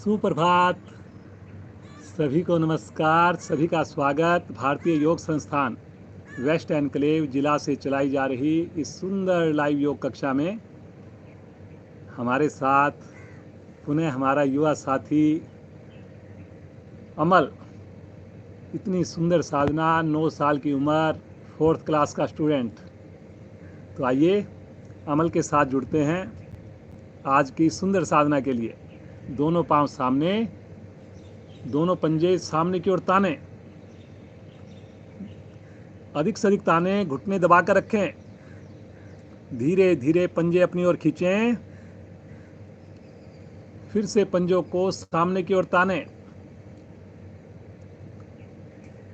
सुप्रभात। सभी को नमस्कार। सभी का स्वागत भारतीय योग संस्थान वेस्ट एनक्लेव जिला से चलाई जा रही इस सुंदर लाइव योग कक्षा में हमारे साथ पुनः हमारा युवा साथी अमल। इतनी सुंदर साधना, 9 साल की उम्र, 4th क्लास का स्टूडेंट। तो आइए अमल के साथ जुड़ते हैं आज की सुंदर साधना के लिए। दोनों पांव सामने, दोनों पंजे सामने की ओर ताने, अधिक से अधिक ताने, घुटने दबाकर रखें। धीरे धीरे पंजे अपनी ओर खींचें। फिर से पंजों को सामने की ओर ताने,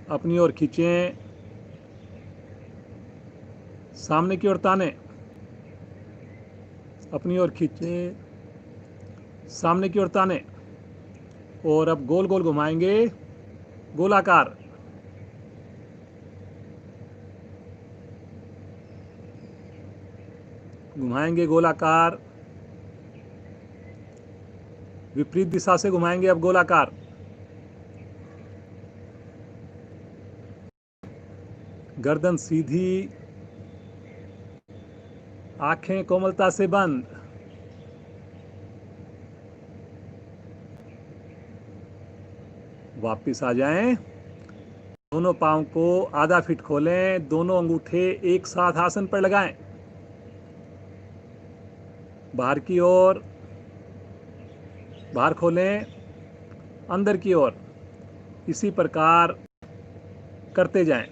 अपनी ओर खींचें, सामने की ओर ताने, अपनी ओर खींचें, सामने की ओर ताने। और अब गोल गोल घुमाएंगे, गोलाकार। घुमाएंगे गोलाकार, विपरीत दिशा से घुमाएंगे अब गोलाकार। गर्दन सीधी, आंखें कोमलता से बंद। वापिस आ जाएं। दोनों पांव को आधा फीट खोलें, दोनों अंगूठे एक साथ आसन पर लगाएं। बाहर की ओर, बाहर खोलें, अंदर की ओर। इसी प्रकार करते जाएं।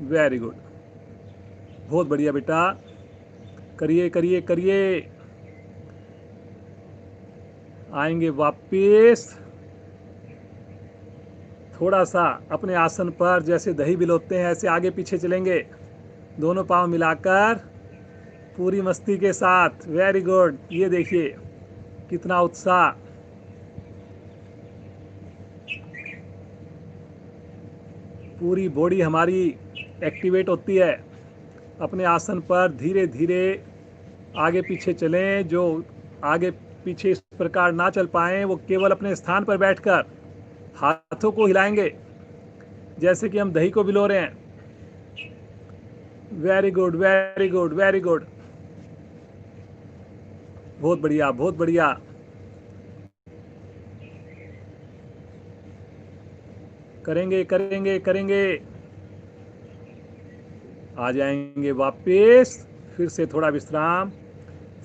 वेरी गुड, बहुत बढ़िया बेटा। करिए करिए करिए। आएंगे वापिस। थोड़ा सा अपने आसन पर जैसे दही बिलोते हैं ऐसे आगे पीछे चलेंगे, दोनों पांव मिलाकर पूरी मस्ती के साथ। Very good. ये देखिए कितना उत्साह। पूरी बॉडी हमारी एक्टिवेट होती है। अपने आसन पर धीरे धीरे आगे पीछे चलें। जो आगे पीछे इस प्रकार ना चल पाएं वो केवल अपने स्थान पर बैठकर हाथों को हिलाएंगे जैसे कि हम दही को बिलो रहे हैं। Very good very good very good, बहुत बढ़िया बहुत बढ़िया। करेंगे करेंगे करेंगे। आ जाएंगे वापस। फिर से थोड़ा विश्राम,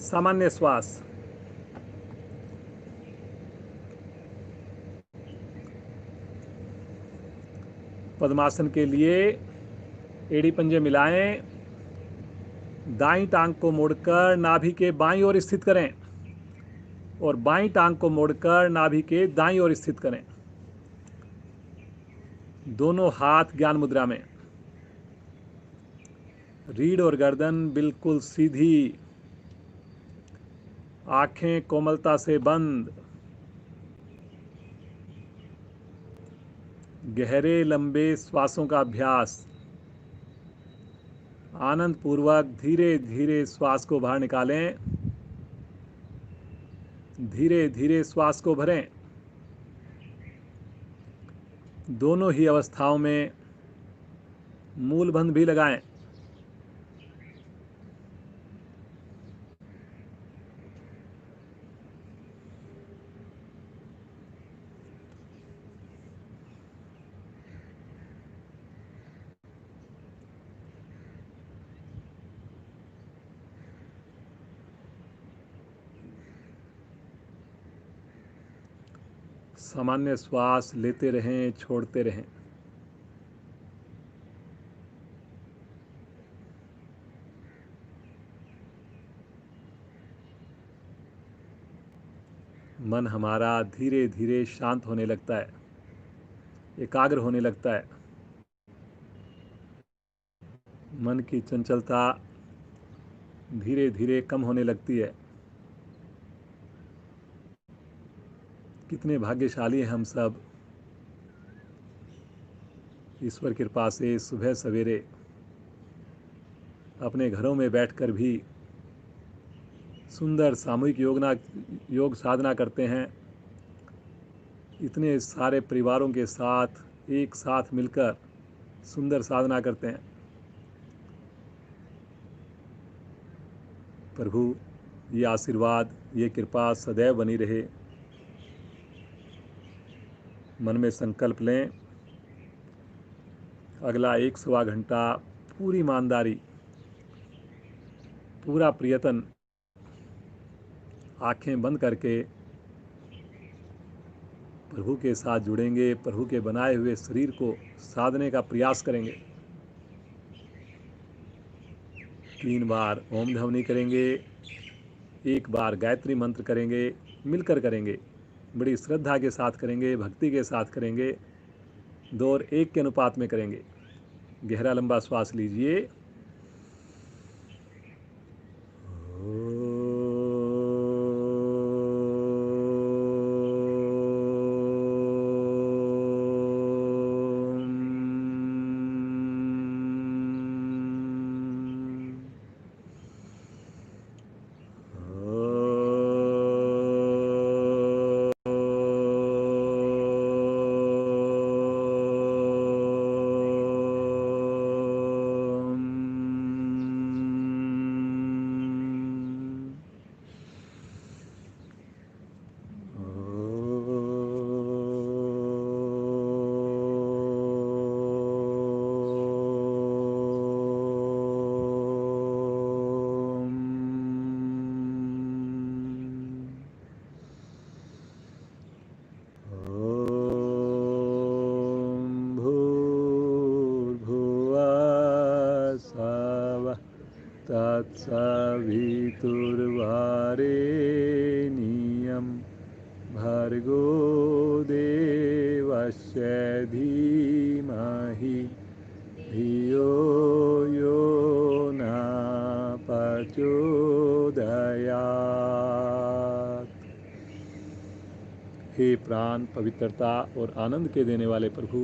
सामान्य श्वास। पद्मासन के लिए एड़ी पंजे मिलाएं। दाईं टांग को मोड़कर नाभि के बाईं ओर स्थित करें और बाईं टांग को मोड़कर नाभि के दाईं ओर स्थित करें। दोनों हाथ ज्ञान मुद्रा में। रीढ़ और गर्दन बिल्कुल सीधी, आंखें कोमलता से बंद। गहरे लंबे श्वासों का अभ्यास। आनंद पूर्वक धीरे धीरे श्वास को बाहर निकालें, धीरे धीरे श्वास को भरें। दोनों ही अवस्थाओं में मूलबंध भी लगाएं। सामान्य श्वास लेते रहें, छोड़ते रहें। मन हमारा धीरे धीरे शांत होने लगता है, एकाग्र होने लगता है। मन की चंचलता धीरे धीरे कम होने लगती है। कितने भाग्यशाली हैं हम सब। ईश्वर कृपा से सुबह सवेरे अपने घरों में बैठकर भी सुंदर सामूहिक योग साधना करते हैं। इतने सारे परिवारों के साथ एक साथ मिलकर सुंदर साधना करते हैं। प्रभु ये आशीर्वाद, ये कृपा सदैव बनी रहे। मन में संकल्प लें, अगला 1 सवा घंटा पूरी ईमानदारी, पूरा प्रयत्न, आंखें बंद करके प्रभु के साथ जुड़ेंगे, प्रभु के बनाए हुए शरीर को साधने का प्रयास करेंगे। 3 बार ओम ध्वनि करेंगे, 1 बार गायत्री मंत्र करेंगे, मिलकर करेंगे, बड़ी श्रद्धा के साथ करेंगे, भक्ति के साथ करेंगे, 2 और 1 के अनुपात में करेंगे। गहरा लंबा श्वास लीजिए। तत्सवितुर्वरेण्यं भर्गो देवस्य धीमहि धियो यो न प्रचोदयात्। हे प्राण, पवित्रता और आनंद के देने वाले प्रभु,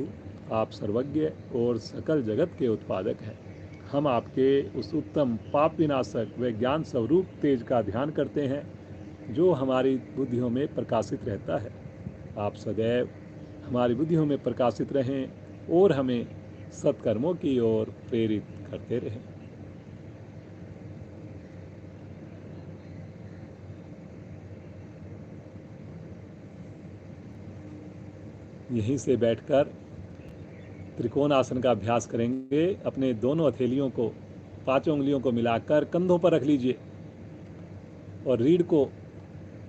आप सर्वज्ञ और सकल जगत के उत्पादक हैं। हम आपके उस उत्तम पाप विनाशक व ज्ञान स्वरूप तेज का ध्यान करते हैं जो हमारी बुद्धियों में प्रकाशित रहता है। आप सदैव हमारी बुद्धियों में प्रकाशित रहें और हमें सत्कर्मों की ओर प्रेरित करते रहें। यहीं से बैठकर त्रिकोण आसन का अभ्यास करेंगे। अपने दोनों हथेलियों को, 5 उंगलियों को मिलाकर कंधों पर रख लीजिए और रीढ़ को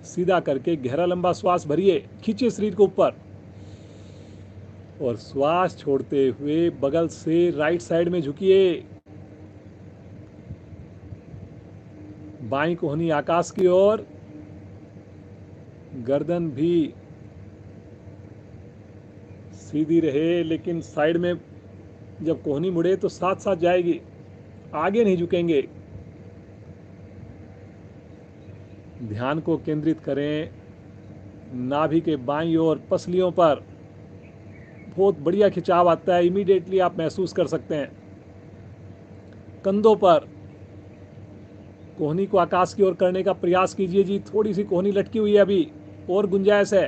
सीधा करके गहरा लंबा श्वास भरिए, खींचिए शरीर को ऊपर और श्वास छोड़ते हुए बगल से राइट साइड में झुकिए। बाईं कोहनी आकाश की ओर, गर्दन भी सीधी रहे, लेकिन साइड में जब कोहनी मुड़े तो साथ साथ जाएगी, आगे नहीं झुकेंगे। ध्यान को केंद्रित करें नाभि के बाईं ओर पसलियों पर। बहुत बढ़िया खिंचाव आता है, इमीडिएटली आप महसूस कर सकते हैं। कंधों पर कोहनी को आकाश की ओर करने का प्रयास कीजिए जी। थोड़ी सी कोहनी लटकी हुई है अभी, और गुंजाइश है।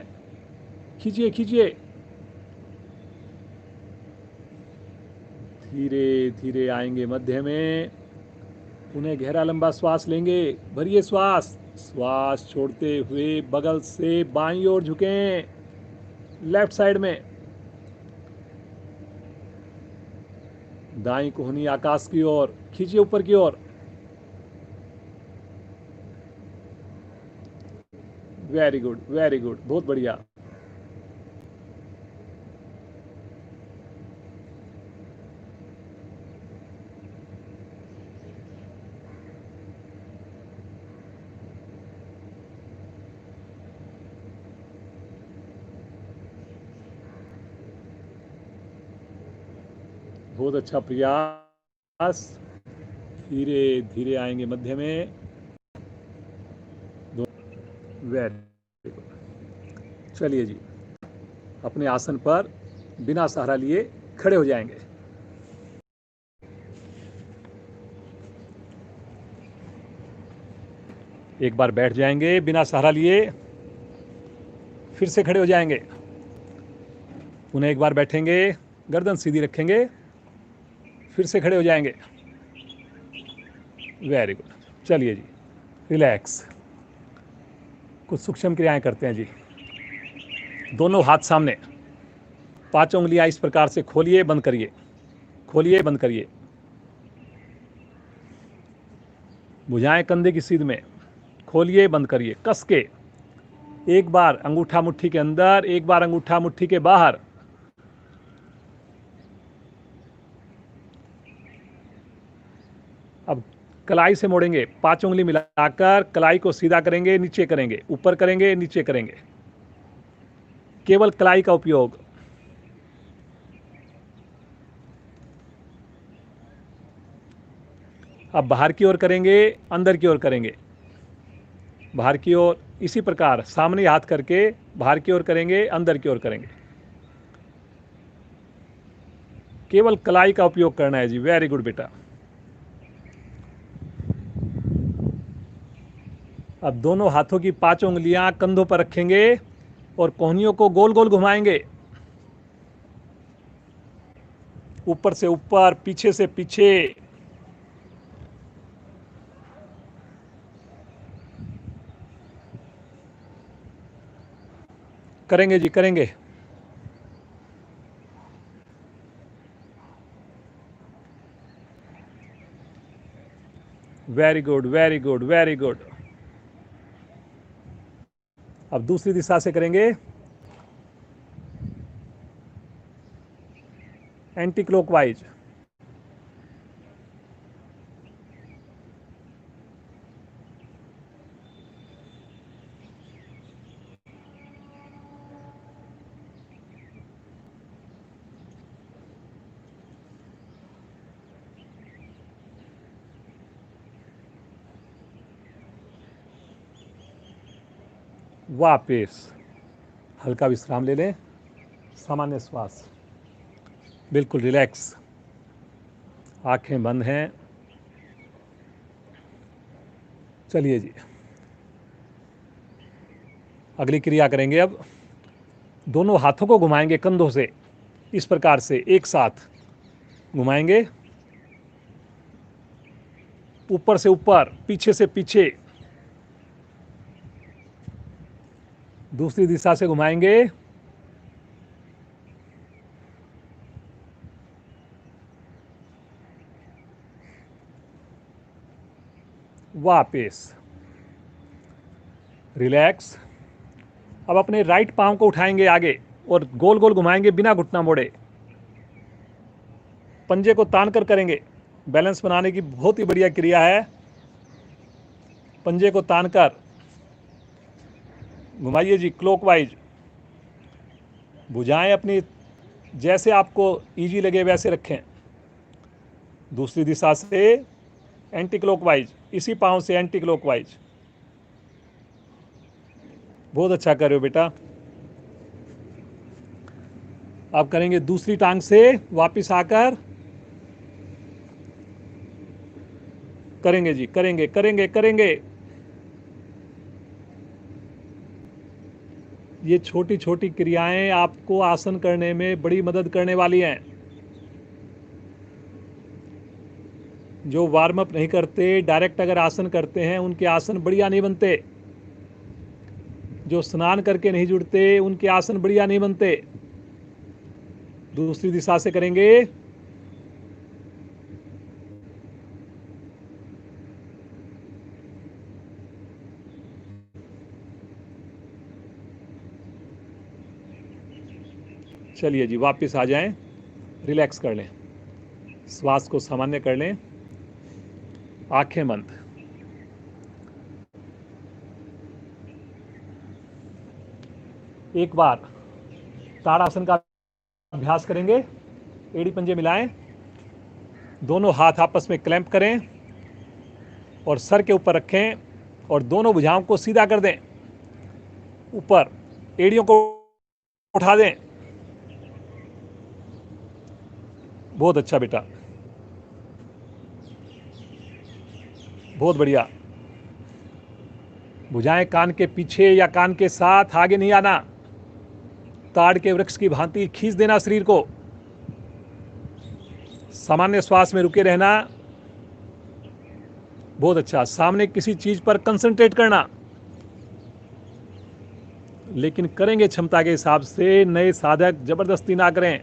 खींचिए खींचिए। धीरे धीरे आएंगे मध्य में। उन्हें गहरा लंबा श्वास लेंगे, भरिए श्वास। श्वास छोड़ते हुए बगल से बाईं ओर झुकें, लेफ्ट साइड में। दाईं कोहनी आकाश की ओर, खींचिए ऊपर की ओर। वेरी गुड, वेरी गुड, बहुत बढ़िया। बहुत अच्छा प्रयास। धीरे धीरे आएंगे मध्य में। Very good. चलिए जी, अपने आसन पर बिना सहारा लिए खड़े हो जाएंगे। एक बार बैठ जाएंगे बिना सहारा लिए, फिर से खड़े हो जाएंगे, पुनः एक बार बैठेंगे, गर्दन सीधी रखेंगे, फिर से खड़े हो जाएंगे। Very good. चलिए जी, रिलैक्स। कुछ सूक्ष्म क्रियाएं करते हैं जी। दोनों हाथ सामने, पांचों उंगलियां इस प्रकार से खोलिए बंद करिए, खोलिए बंद करिए। भुजाएं कंधे की सीध में, खोलिए बंद करिए कस के। एक बार अंगूठा मुट्ठी के अंदर, एक बार अंगूठा मुट्ठी के बाहर। अब कलाई से मोड़ेंगे, पांच उंगली मिलाकर कलाई को सीधा करेंगे, नीचे करेंगे, ऊपर करेंगे, नीचे करेंगे, केवल कलाई का उपयोग। अब बाहर की ओर करेंगे, अंदर की ओर करेंगे, बाहर की ओर, इसी प्रकार सामने हाथ करके बाहर की ओर करेंगे, अंदर की ओर करेंगे, केवल कलाई का उपयोग करना है जी। वेरी गुड बेटा। अब दोनों हाथों की पांचों उंगलियां कंधों पर रखेंगे और कोहनियों को गोल गोल घुमाएंगे, ऊपर से ऊपर, पीछे से पीछे। करेंगे जी, करेंगे। Very good, very good, very good. अब दूसरी दिशा से करेंगे, एंटी क्लॉकवाइज। वापिस हल्का विश्राम ले लें, सामान्य श्वास, बिल्कुल रिलैक्स, आंखें बंद हैं। चलिए जी, अगली क्रिया करेंगे। अब दोनों हाथों को घुमाएंगे कंधों से, इस प्रकार से एक साथ घुमाएंगे, ऊपर से ऊपर, पीछे से पीछे। दूसरी दिशा से घुमाएंगे, वापिस रिलैक्स। अब अपने राइट पांव को उठाएंगे आगे और गोल गोल घुमाएंगे बिना घुटना मोड़े, पंजे को तान कर करेंगे। बैलेंस बनाने की बहुत ही बढ़िया क्रिया है। पंजे को तान कर घुमाइए जी, क्लॉकवाइज। भुजाएं अपनी जैसे आपको इजी लगे वैसे रखें। दूसरी दिशा से एंटी क्लॉकवाइज, इसी पांव से एंटी क्लॉकवाइज। बहुत अच्छा कर रहे हो बेटा। अब करेंगे दूसरी टांग से वापस आकर, करेंगे जी, करेंगे करेंगे करेंगे। ये छोटी छोटी क्रियाएं आपको आसन करने में बड़ी मदद करने वाली हैं। जो वार्म अप नहीं करते, डायरेक्ट अगर आसन करते हैं, उनके आसन बढ़िया नहीं बनते। जो स्नान करके नहीं जुड़ते, उनके आसन बढ़िया नहीं बनते। दूसरी दिशा से करेंगे, चलिए जी, वापस आ जाएं, रिलैक्स कर लें, श्वास को सामान्य कर लें, आंखें बंद। एक बार ताड़ासन का अभ्यास करेंगे। एड़ी पंजे मिलाएं, दोनों हाथ आपस में क्लैंप करें और सर के ऊपर रखें और दोनों भुजाओं को सीधा कर दें, ऊपर एड़ियों को उठा दें। बहुत अच्छा बेटा, बहुत बढ़िया। भुजाएं कान के पीछे या कान के साथ, आगे नहीं आना। ताड़ के वृक्ष की भांति खींच देना शरीर को। सामान्य श्वास में रुके रहना। बहुत अच्छा। सामने किसी चीज पर कंसंट्रेट करना, लेकिन करेंगे क्षमता के हिसाब से। नए साधक जबरदस्ती ना करें।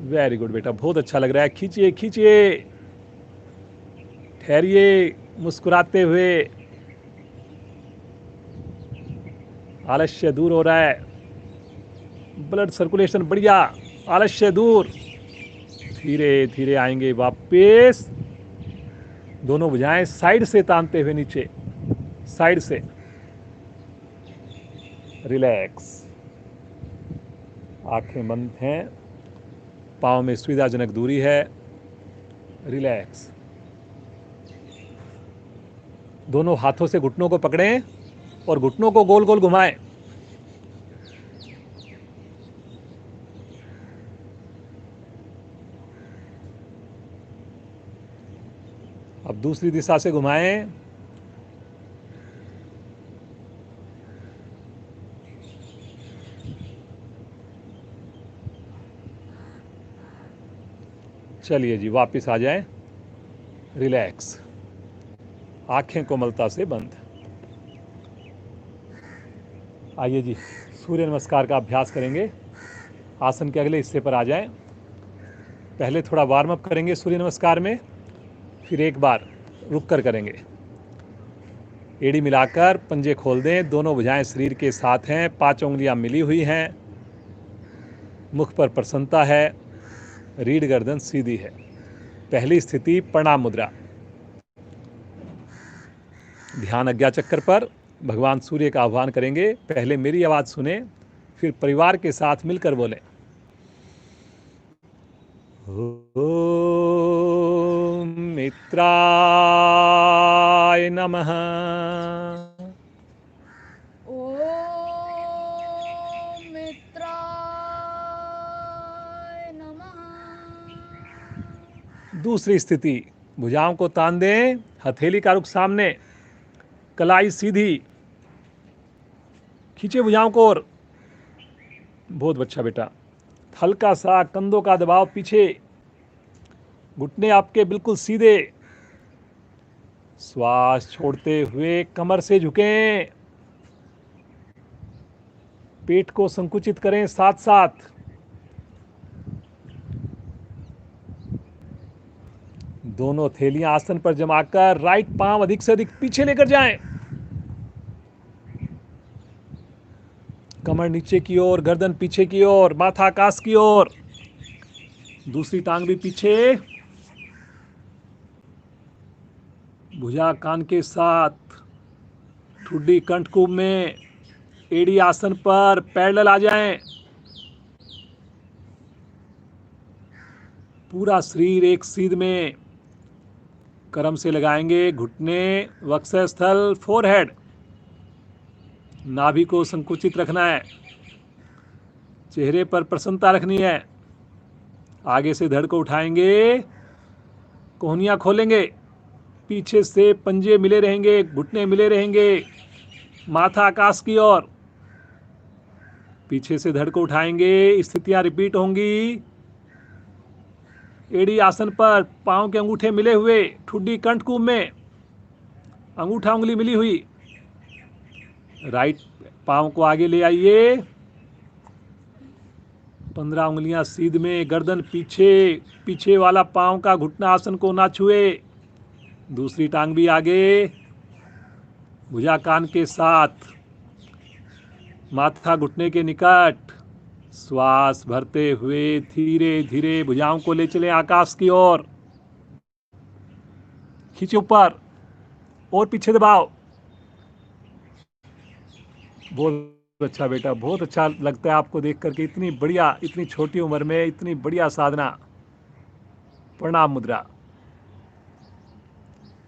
वेरी गुड बेटा, बहुत अच्छा लग रहा है। खींचिए खींचिए, ठहरिए मुस्कुराते हुए। आलस्य दूर हो रहा है, ब्लड सर्कुलेशन बढ़िया, आलस्य दूर। धीरे धीरे आएंगे वापस। दोनों भुजाएं साइड से तानते हुए नीचे, साइड से। रिलैक्स, आंखें बंद हैं, पाँव में सुविधाजनक दूरी है। रिलैक्स। दोनों हाथों से घुटनों को पकड़ें और घुटनों को गोल गोल घुमाएं। अब दूसरी दिशा से घुमाएं। चलिए जी, वापस आ जाएं। रिलैक्स, आंखें कोमलता से बंद। आइए जी, सूर्य नमस्कार का अभ्यास करेंगे। आसन के अगले हिस्से पर आ जाएं। पहले थोड़ा वार्म अप करेंगे सूर्य नमस्कार में, फिर एक बार रुक कर करेंगे। एड़ी मिलाकर पंजे खोल दें। दोनों भुजाएं शरीर के साथ हैं, 5 उंगलियां मिली हुई हैं। मुख पर प्रसन्नता है, रीढ़ गर्दन सीधी है। पहली स्थिति प्रणाम मुद्रा। ध्यान आज्ञा चक्र पर भगवान सूर्य का आह्वान करेंगे। पहले मेरी आवाज सुने, फिर परिवार के साथ मिलकर बोलें। ओम मित्राय नमः। ओम मित्राय नमः। दूसरी स्थिति, भुजाओं को तान दें, हथेली का रुख सामने, कलाई सीधी, खींचे भुजाओं को और। बहुत अच्छा बेटा। हल्का सा कंधों का दबाव पीछे, घुटने आपके बिल्कुल सीधे। श्वास छोड़ते हुए कमर से झुकें, पेट को संकुचित करें साथ साथ। दोनों थैलियां आसन पर जमाकर राइट पांव अधिक से अधिक पीछे लेकर जाएं। कमर नीचे की ओर, गर्दन पीछे की ओर, माथा आकाश की ओर। दूसरी टांग भी पीछे, भुजा कान के साथ, ठुड्डी कंठकूप में। एड़ी आसन पर पैरेलल आ जाएं। पूरा शरीर एक सीध में कर्म से लगाएंगे। घुटने, वक्षस्थल, फोरहेड, नाभि को संकुचित रखना है। चेहरे पर प्रसन्नता रखनी है। आगे से धड़ को उठाएंगे, कोहनियां खोलेंगे। पीछे से पंजे मिले रहेंगे, घुटने मिले रहेंगे, माथा आकाश की ओर। पीछे से धड़ को उठाएंगे, स्थितियां रिपीट होंगी। एड़ी आसन पर, पांव के अंगूठे मिले हुए, ठुड्डी कंठकूप में, अंगूठा उंगली मिली हुई। राइट पांव को आगे ले आइए, 15 उंगलियां सीध में, गर्दन पीछे, पीछे वाला पांव का घुटना आसन को ना छुए। दूसरी टांग भी आगे, भुजा कान के साथ, माथा घुटने के निकट। श्वास भरते हुए धीरे धीरे भुजाओं को ले चले आकाश की ओर। खींचे ऊपर और पीछे दबाओ। बहुत अच्छा बेटा, बहुत अच्छा लगता है आपको देख करके। इतनी बढ़िया, इतनी छोटी उम्र में इतनी बढ़िया साधना। प्रणाम मुद्रा।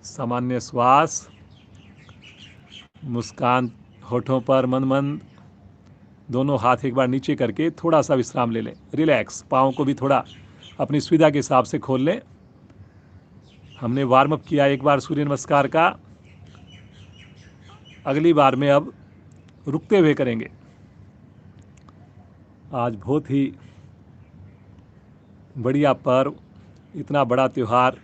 सामान्य श्वास, मुस्कान होठों पर, मंद मंद। दोनों हाथ एक बार नीचे करके थोड़ा सा विश्राम ले लें। रिलैक्स। पाँव को भी थोड़ा अपनी सुविधा के हिसाब से खोल लें। हमने वार्म अप किया एक बार सूर्य नमस्कार का, अगली बार में अब रुकते हुए करेंगे। आज बहुत ही बढ़िया पर्व, इतना बड़ा त्यौहार,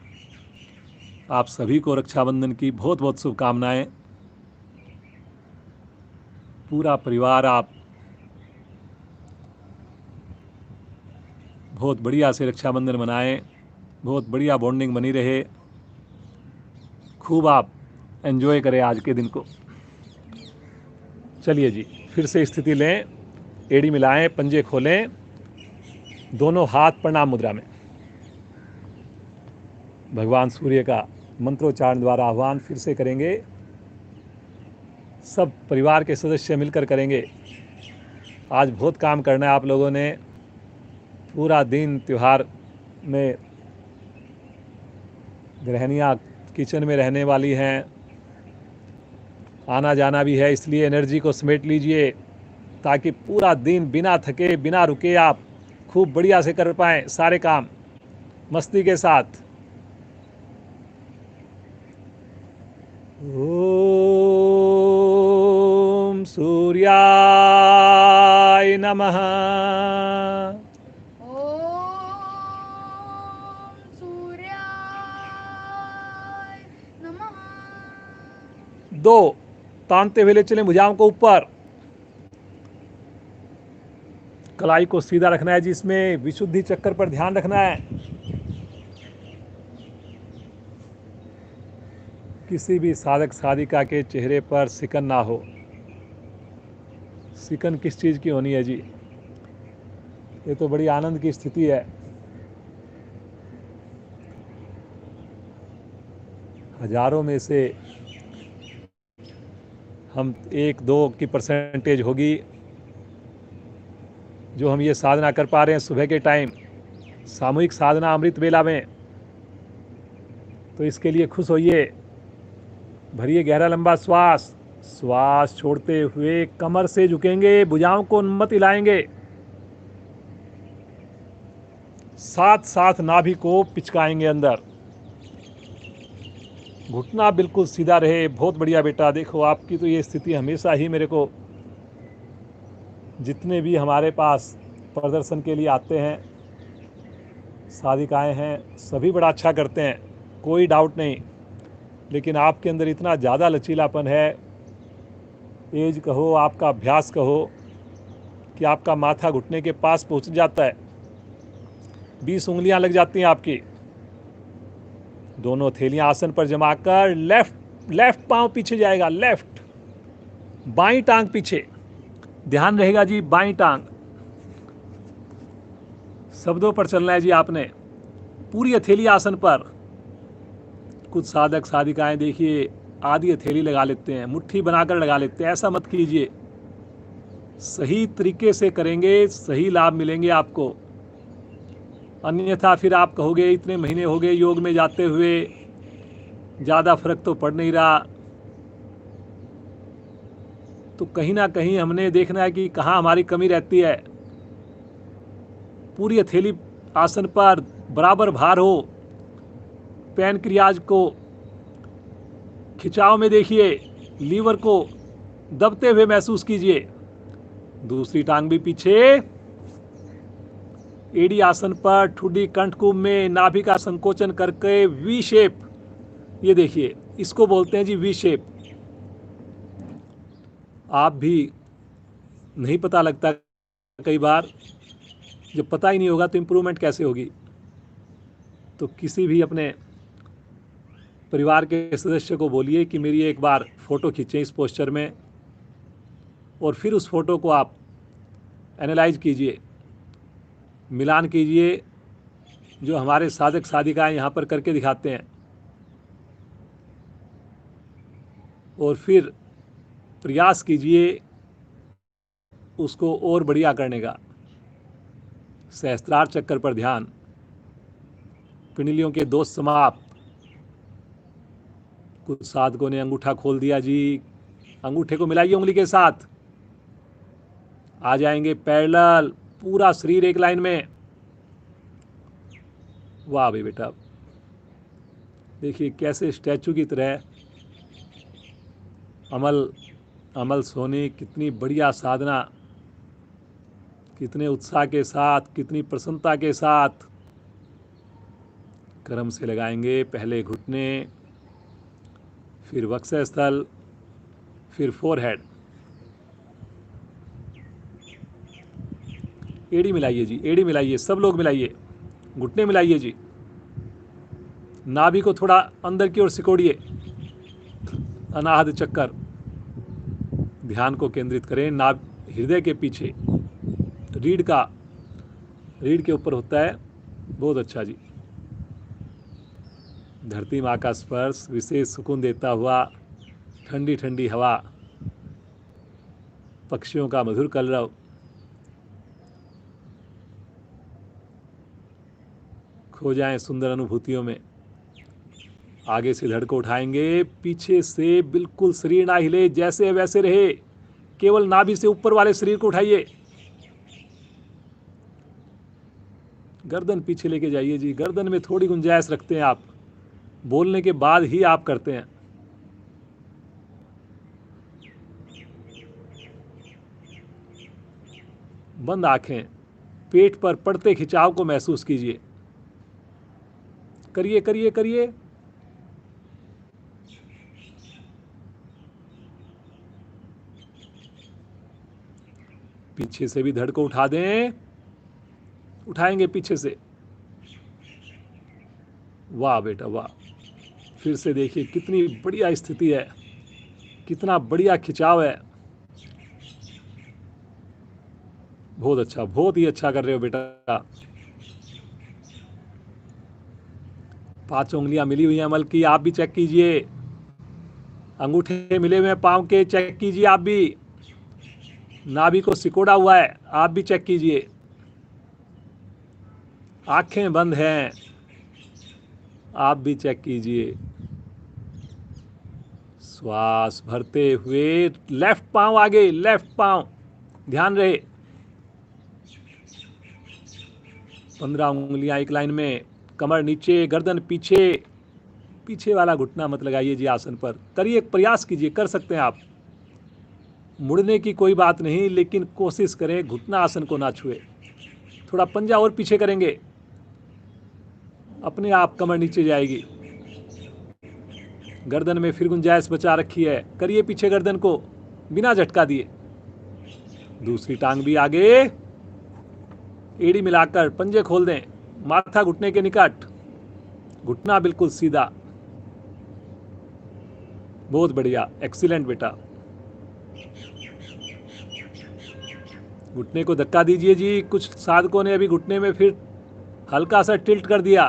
आप सभी को रक्षाबंधन की बहुत बहुत शुभकामनाएं। पूरा परिवार आप बहुत बढ़िया से रक्षाबंधन मनाएं, बहुत बढ़िया बॉन्डिंग बनी रहे, खूब आप एंजॉय करें आज के दिन को। चलिए जी, फिर से स्थिति लें, एड़ी मिलाएं, पंजे खोलें, दोनों हाथ प्रणाम मुद्रा में। भगवान सूर्य का मंत्रोच्चारण द्वारा आह्वान फिर से करेंगे, सब परिवार के सदस्य मिलकर करेंगे। आज बहुत काम करना है आप लोगों ने, पूरा दिन त्यौहार में गृहिणियाँ किचन में रहने वाली हैं, आना जाना भी है, इसलिए एनर्जी को समेट लीजिए ताकि पूरा दिन बिना थके बिना रुके आप खूब बढ़िया से कर पाएँ सारे काम मस्ती के साथ। ओम सूर्याय नमः। ओम सूर्याय नमः। 2 तानते हुए ले चलें भुजाओं को ऊपर, कलाई को सीधा रखना है, जिसमें विशुद्धि चक्र पर ध्यान रखना है। किसी भी साधक साधिका के चेहरे पर सिकन ना हो। सिकन किस चीज़ की होनी है जी? ये तो बड़ी आनंद की स्थिति है। हजारों में से हम 1-2 की परसेंटेज होगी जो हम ये साधना कर पा रहे हैं सुबह के टाइम, सामूहिक साधना अमृत वेला में। तो इसके लिए खुश होइए, भरिए गहरा लंबा श्वास, श्वास छोड़ते हुए कमर से झुकेंगे, भुजाओं को मत हिलाएंगे, साथ साथ नाभि को पिचकाएंगे अंदर, घुटना बिल्कुल सीधा रहे। बहुत बढ़िया बेटा, देखो आपकी तो ये स्थिति हमेशा ही मेरे को, जितने भी हमारे पास प्रदर्शन के लिए आते हैं साधिकाएं हैं, सभी बड़ा अच्छा करते हैं, कोई डाउट नहीं, लेकिन आपके अंदर इतना ज़्यादा लचीलापन है, एज कहो, आपका अभ्यास कहो, कि आपका माथा घुटने के पास पहुंच जाता है, 20 उंगलियां लग जाती हैं आपकी। दोनों थैलियां आसन पर जमाकर लेफ्ट पांव पीछे जाएगा, लेफ्ट, बाईं टांग पीछे, ध्यान रहेगा जी, बाईं टांग। शब्दों पर चलना है जी आपने, पूरी हथेली आसन पर। कुछ साधक साधिकाएं देखिए आधी हथेली लगा लेते हैं, मुट्ठी बनाकर लगा लेते हैं, ऐसा मत कीजिए। सही तरीके से करेंगे, सही लाभ मिलेंगे आपको, अन्यथा फिर आप कहोगे इतने महीने हो गए योग में जाते हुए, ज़्यादा फर्क तो पड़ नहीं रहा। तो कहीं ना कहीं हमने देखना है कि कहाँ हमारी कमी रहती है। पूरी हथेली आसन पर, बराबर भार हो, पैनक्रियाज को खिंचाव में देखिए, लीवर को दबते हुए महसूस कीजिए। दूसरी टांग भी पीछे, एडी आसन पर, ठुड्डी कंठकुंभ में नाभि का संकोचन करके वी शेप, ये देखिए, इसको बोलते हैं जी वी शेप। आप भी नहीं पता लगता कई बार, जब पता ही नहीं होगा तो इम्प्रूवमेंट कैसे होगी। तो किसी भी अपने परिवार के सदस्य को बोलिए कि मेरी एक बार फ़ोटो खींचें इस पोस्चर में, और फिर उस फोटो को आप एनालाइज कीजिए, मिलान कीजिए जो हमारे साधक साधिकाएं यहाँ पर करके दिखाते हैं, और फिर प्रयास कीजिए उसको और बढ़िया करने का। सहस्त्रार चक्कर पर ध्यान, पिंडलियों के दोष समाप्त। कुछ साधकों ने अंगूठा खोल दिया जी, अंगूठे को मिलाइए उंगली के साथ, आ जाएंगे पैरेलल, पूरा शरीर एक लाइन में। वाह भाई बेटा, देखिए कैसे स्टैचू की तरह अमल अमल सोनी कितनी बढ़िया साधना, कितने उत्साह के साथ, कितनी प्रसन्नता के साथ क्रम से लगाएंगे। पहले घुटने, फिर वक्षस्थल, फिर फोरहेड। एड़ी मिलाइए जी, एड़ी मिलाइए, सब लोग मिलाइए, घुटने मिलाइए जी। नाभि को थोड़ा अंदर की ओर सिकोड़िए, अनाहत चक्कर। ध्यान को केंद्रित करें नाभ हृदय के पीछे, रीढ़ के ऊपर होता है। बहुत अच्छा जी। धरती माँ का स्पर्श विशेष सुकून देता हुआ, ठंडी ठंडी हवा, पक्षियों का मधुर कलरव, खो जाएं सुंदर अनुभूतियों में। आगे से धड़ को उठाएंगे, पीछे से बिल्कुल शरीर ना हिले, जैसे वैसे रहे। केवल नाभि से ऊपर वाले शरीर को उठाइए। गर्दन पीछे लेके जाइए जी, गर्दन में थोड़ी गुंजाइश रखते हैं आप, बोलने के बाद ही आप करते हैं। बंद आंखें, पेट पर पड़ते खिंचाव को महसूस कीजिए। करिए करिए करिए। पीछे से भी धड़ को उठा दें, उठाएंगे पीछे से। वाह बेटा वाह। फिर से देखिए कितनी बढ़िया स्थिति है, कितना बढ़िया खिंचाव है। बहुत अच्छा, बहुत ही अच्छा कर रहे हो बेटा। 5 उंगलियां मिली हुई हैं अमल की, आप भी चेक कीजिए। अंगूठे मिले हुए हैं पांव के, चेक कीजिए आप भी। नाभि को सिकोड़ा हुआ है, आप भी चेक कीजिए। आंखें बंद हैं, आप भी चेक कीजिए। श्वास भरते हुए लेफ्ट पांव आगे, लेफ्ट पांव, ध्यान रहे। 15 उंगलियां एक लाइन में, कमर नीचे, गर्दन पीछे। पीछे वाला घुटना मत लगाइए जी आसन पर। करिए, प्रयास कीजिए, कर सकते हैं आप। मुड़ने की कोई बात नहीं, लेकिन कोशिश करें घुटना आसन को ना छुए। थोड़ा पंजा और पीछे करेंगे, अपने आप कमर नीचे जाएगी। गर्दन में फिर गुंजाइश बचा रखी है, करिए पीछे गर्दन को बिना झटका दिए। दूसरी टांग भी आगे, एड़ी मिलाकर पंजे खोल दें, माथा घुटने के निकट, घुटना बिल्कुल सीधा। बहुत बढ़िया, एक्सीलेंट बेटा। घुटने को धक्का दीजिए जी। कुछ साधकों ने अभी घुटने में फिर हल्का सा टिल्ट कर दिया।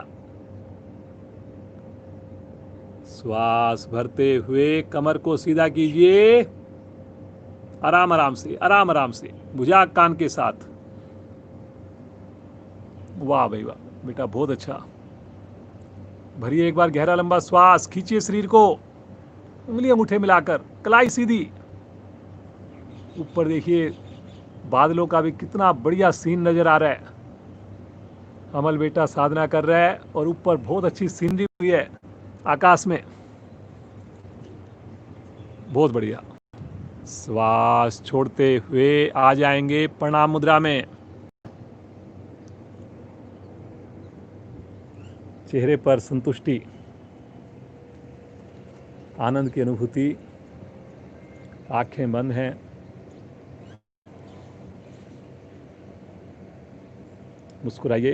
श्वास भरते हुए कमर को सीधा कीजिए, आराम आराम से, आराम आराम से, भुजा कान के साथ। वाह भाई वाह बेटा, बहुत अच्छा। भरिए एक बार गहरा लंबा श्वास, खींचिए शरीर को, उंगली अंगूठे मिलाकर, कलाई सीधी। ऊपर देखिए बादलों का भी कितना बढ़िया सीन नजर आ रहा है। अमल बेटा साधना कर रहा है और ऊपर बहुत अच्छी सीनरी हुई है आकाश में। बहुत बढ़िया। श्वास छोड़ते हुए आ जाएंगे प्रणाम मुद्रा में। चेहरे पर संतुष्टि, आनंद की अनुभूति। आंखें बंद हैं, मुस्कुराइए।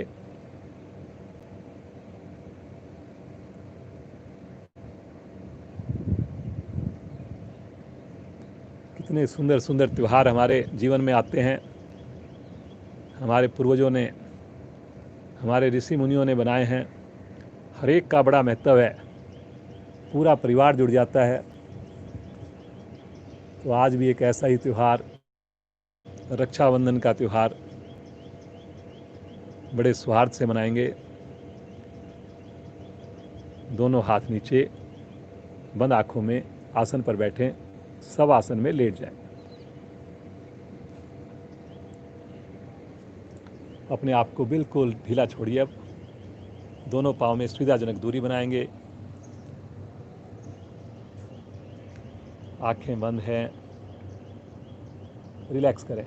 कितने सुंदर सुंदर त्यौहार हमारे जीवन में आते हैं। हमारे पूर्वजों ने, हमारे ऋषि मुनियों ने बनाए हैं। हर एक का बड़ा महत्व है, पूरा परिवार जुड़ जाता है। तो आज भी एक ऐसा ही त्यौहार, रक्षाबंधन का त्यौहार, बड़े सौहार्द से मनाएंगे। दोनों हाथ नीचे, बंद आंखों में आसन पर बैठें, सब आसन में लेट जाएं। अपने आप को बिल्कुल ढीला छोड़िए। अब दोनों पाँव में सुविधाजनक दूरी बनाएंगे। आंखें बंद हैं, रिलैक्स करें।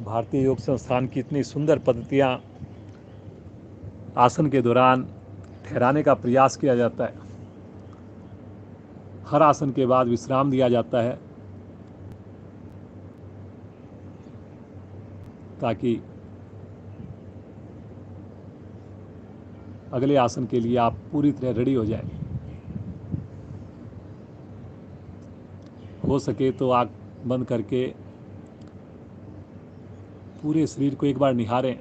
भारतीय योग संस्थान की इतनी सुंदर पद्धतियाँ आसन के दौरान ठहराने का प्रयास किया जाता है। हर आसन के बाद विश्राम दिया जाता है ताकि अगले आसन के लिए आप पूरी तरह रेडी हो जाए। हो सके तो आँख बंद करके पूरे शरीर को एक बार निहारें।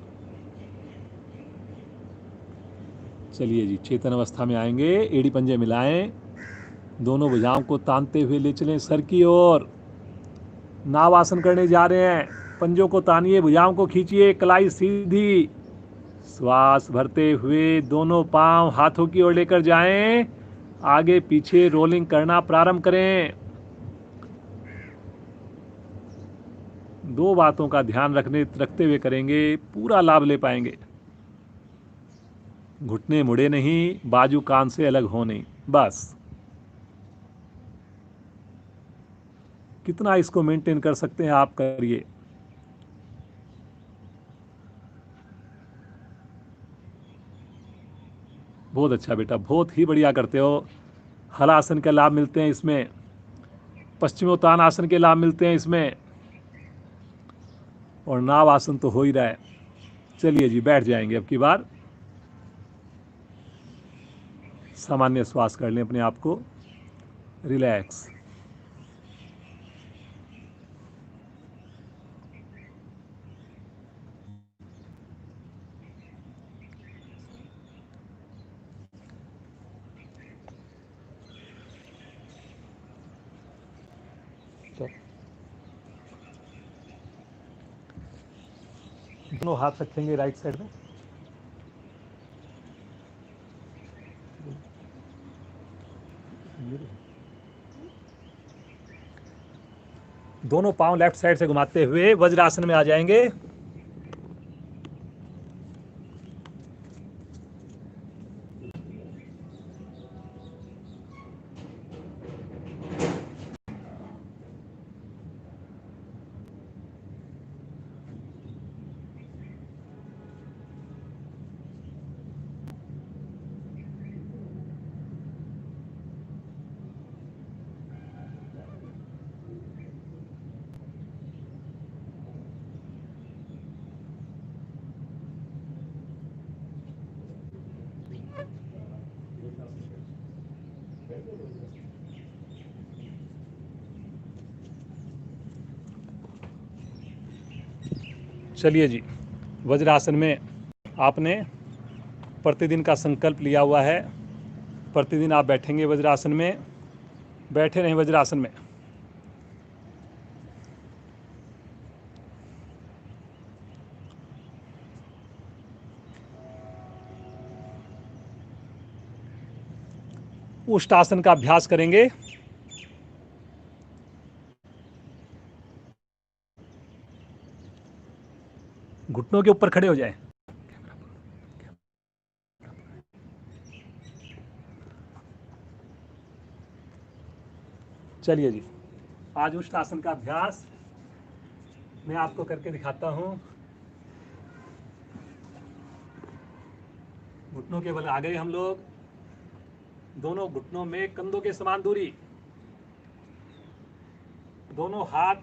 चलिए जी, चेतन अवस्था में आएंगे, एड़ी पंजे मिलाएं, दोनों भुजाओं को तानते हुए ले चलें सर की ओर। नाव आसन करने जा रहे हैं, पंजों को तानिए, भुजाओं को खींचिए, कलाई सीधी। श्वास भरते हुए दोनों पांव हाथों की ओर लेकर जाएं, आगे पीछे रोलिंग करना प्रारंभ करें। दो बातों का ध्यान रखते हुए करेंगे, पूरा लाभ ले पाएंगे। घुटने मुड़े नहीं, बाजू कान से अलग हो नहीं, बस। कितना इसको मेंटेन कर सकते हैं आप, करिए। बहुत अच्छा बेटा, बहुत ही बढ़िया करते हो। हलासन के लाभ मिलते हैं इसमें, पश्चिमोत्तान आसन के लाभ मिलते हैं इसमें, और नाव आसन तो हो ही रहा है। चलिए जी, बैठ जाएंगे अब की बार। सामान्य श्वास कर लें अपने आप को, रिलैक्स। दोनों हाथ रखेंगे राइट साइड में। दोनों पांव लेफ्ट साइड से घुमाते हुए वज्रासन में आ जाएंगे। चलिए जी, वज्रासन में आपने प्रतिदिन का संकल्प लिया हुआ है, प्रतिदिन आप बैठेंगे वज्रासन में, बैठे रहें वज्रासन में। उष्टासन का अभ्यास करेंगे। घुटनों के ऊपर खड़े हो जाएं। चलिए जी, आज उष्टासन का अभ्यास मैं आपको करके दिखाता हूं। घुटनों के बल आ गए हम लोग, दोनों घुटनों में कंधों के समान दूरी, दोनों हाथ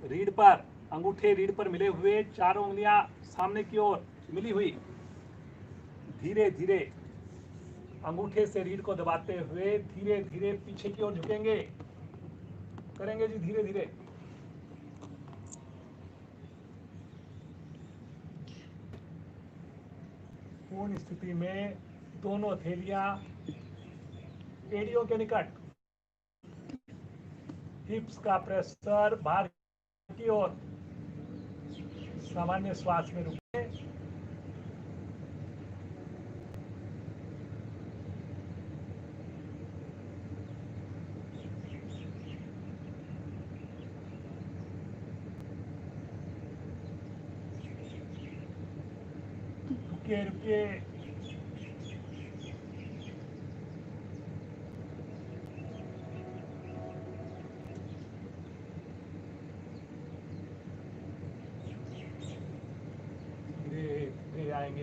रीढ़ पर, अंगूठे रीढ़ पर मिले हुए, चारों उंगलियां सामने की ओर मिली हुई। धीरे धीरे अंगूठे से रीढ़ को दबाते हुए धीरे धीरे पीछे की ओर झुकेंगे, करेंगे जी धीरे धीरे। पूर्ण स्थिति में दोनों हथेलियां एड़ियों के निकट, हिप्स का प्रेशर बाहर की ओर। सामान्य श्वास में रुके। रुकिए रुकिए।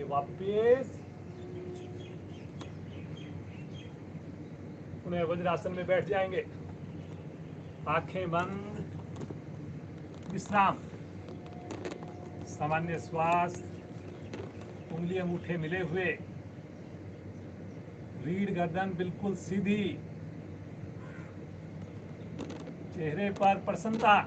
वापस, पुनः वज्रासन में बैठ जाएंगे, आंखें बंद, विश्राम, सामान्य श्वास, उंगली अंगूठे मिले हुए, रीढ़ गर्दन बिल्कुल सीधी, चेहरे पर प्रसन्नता।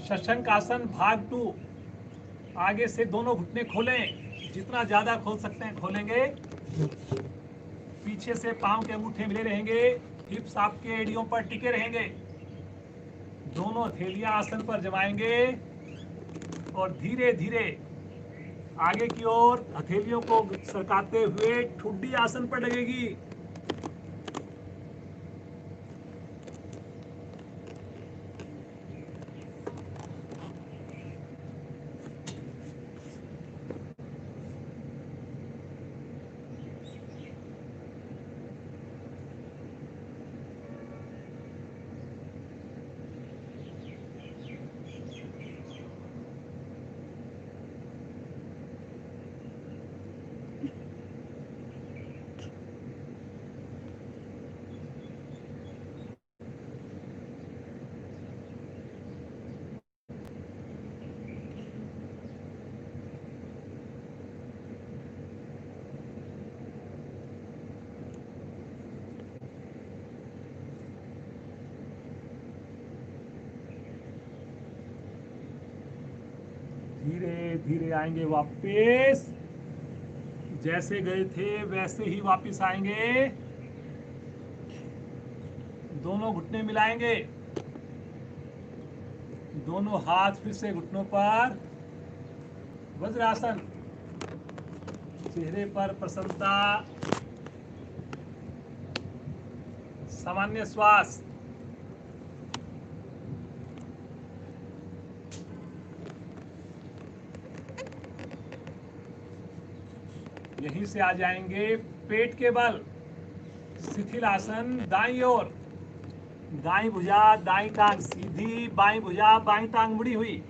शशंक आसन भाग 2। आगे से दोनों घुटने खोलें, जितना ज्यादा खोल सकते हैं खोलेंगे। पीछे से पांव के अंगूठे मिले रहेंगे, हिप्स आपके एड़ियों पर टिके रहेंगे। दोनों हथेलियां आसन पर जमाएंगे और धीरे धीरे आगे की ओर हथेलियों को सरकाते हुए ठुड्डी आसन पर लगेगी। धीरे धीरे आएंगे वापस, जैसे गए थे वैसे ही वापस आएंगे। दोनों घुटने मिलाएंगे, दोनों हाथ फिर से घुटनों पर, वज्रासन, चेहरे पर प्रसन्नता, सामान्य श्वास। यहीं से आ जाएंगे पेट के बल, शिथिल आसन, दाईं ओर, दाईं भुजा दाईं टांग सीधी, बाईं भुजा बाईं टांग मुड़ी हुई।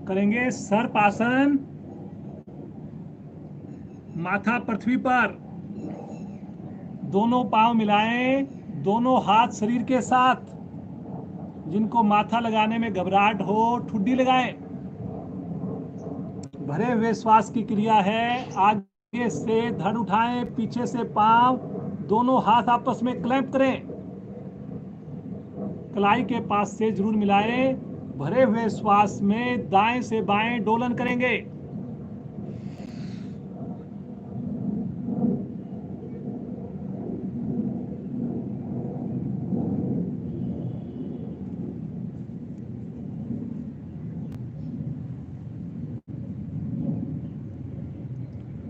करेंगे सर्पासन, माथा पृथ्वी पर, दोनों पांव मिलाएं, दोनों हाथ शरीर के साथ। जिनको माथा लगाने में घबराहट हो ठुड्डी लगाएं। भरे हुए श्वास की क्रिया है। आगे से धड़ उठाएं, पीछे से पांव, दोनों हाथ आपस में क्लैंप करें, कलाई के पास से जरूर मिलाएं। भरे हुए श्वास में दाएं से बाएं डोलन करेंगे।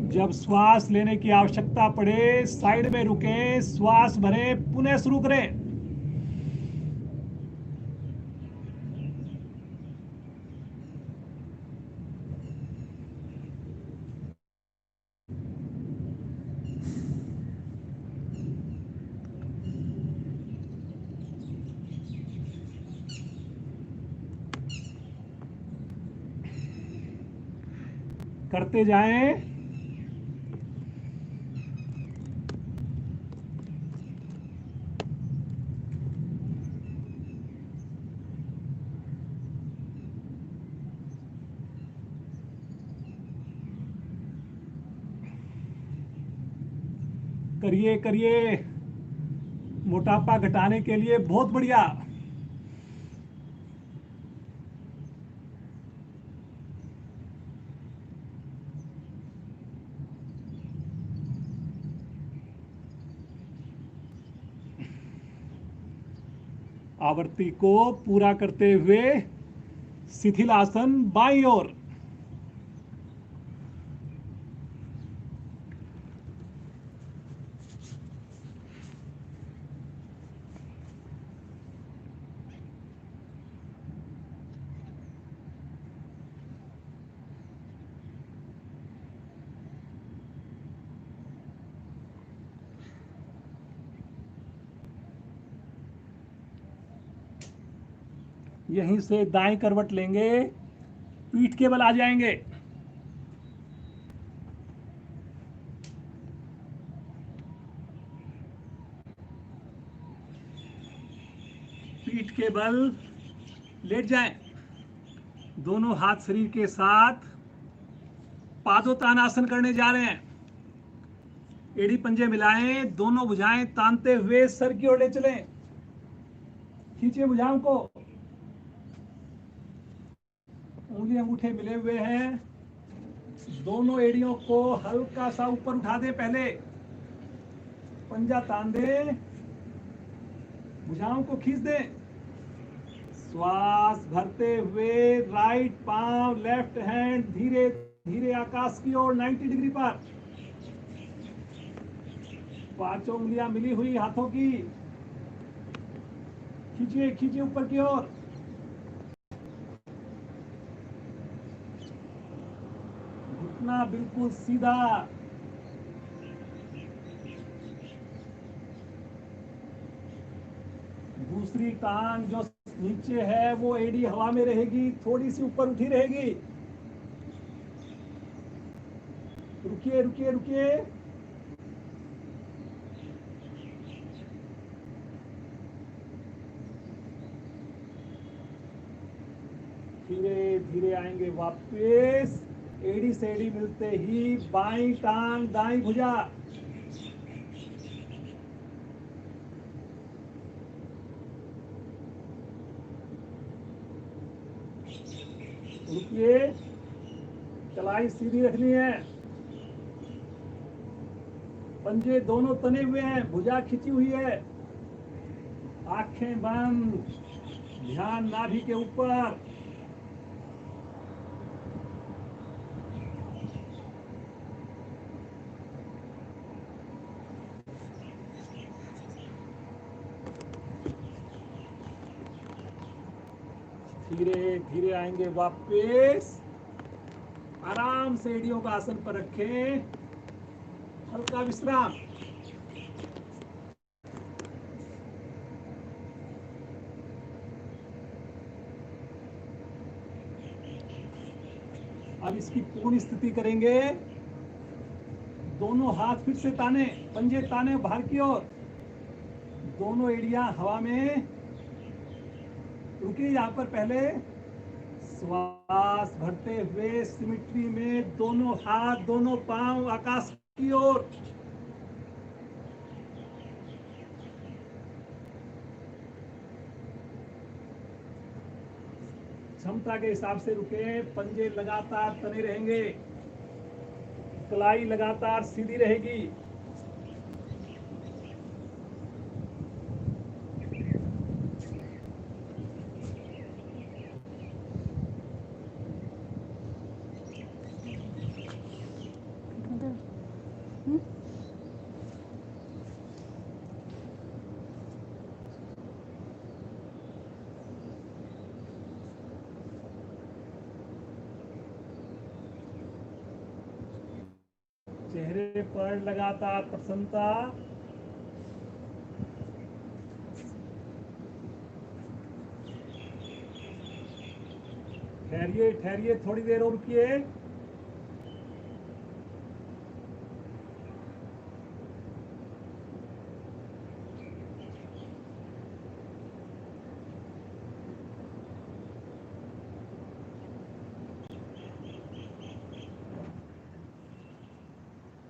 जब श्वास लेने की आवश्यकता पड़े साइड में रुकें, श्वास भरें, पुनः शुरू करें। करते जाएं। करिए करिए, मोटापा घटाने के लिए बहुत बढ़िया। आवृत्ति को पूरा करते हुए शिथिल आसन बाईं ओर। यहीं से दाएं करवट लेंगे, पीठ के बल आ जाएंगे। पीठ के बल लेट जाएं। दोनों हाथ शरीर के साथ पादोत्तानासन करने जा रहे हैं। एड़ी पंजे मिलाएं, दोनों भुजाएं तानते हुए सर की ओर ले चलें। खींचे भुजाओं को, उंगली अंगूठे मिले हुए हैं। दोनों एड़ियों को हल्का सा ऊपर उठा दें। पहले पंजा तान दें, भुजाओं को खींच दें। श्वास भरते हुए राइट पांव, लेफ्ट हैंड धीरे धीरे आकाश की ओर 90 डिग्री पर। पांचों उंगलियां मिली हुई हाथों की। खींचिए खींचिए ऊपर की ओर। घुटना बिल्कुल सीधा। दूसरी टांग जो नीचे है वो एड़ी हवा में रहेगी, थोड़ी सी ऊपर उठी रहेगी। रुकिए रुकिए रुकिए। धीरे धीरे आएंगे वापस। एड़ी से एड़ी मिलते ही बाईं टांग दाईं भुजा। रुकिए, कलाई सीधी रखनी है। पंजे दोनों तने हुए हैं, भुजा खिंची हुई है। आंखें बंद, ध्यान नाभि के ऊपर। धीरे धीरे आएंगे वापस। आराम से एड़ियों का आसन पर रखें, हल्का विश्राम। अब इसकी पूर्ण स्थिति करेंगे। दोनों हाथ फिर से ताने, पंजे ताने बाहर की ओर। दोनों एड़ियां हवा में। रुकिए यहां पर पहले। श्वास भरते हुए सिमिट्री में दोनों हाथ दोनों पांव आकाश की ओर। क्षमता के हिसाब से रुके। पंजे लगातार तने रहेंगे, कलाई लगातार सीधी रहेगी। चेहरे पर लगातार प्रसन्नता। ठहरिए ठहरिए, थोड़ी देर और रुकिए।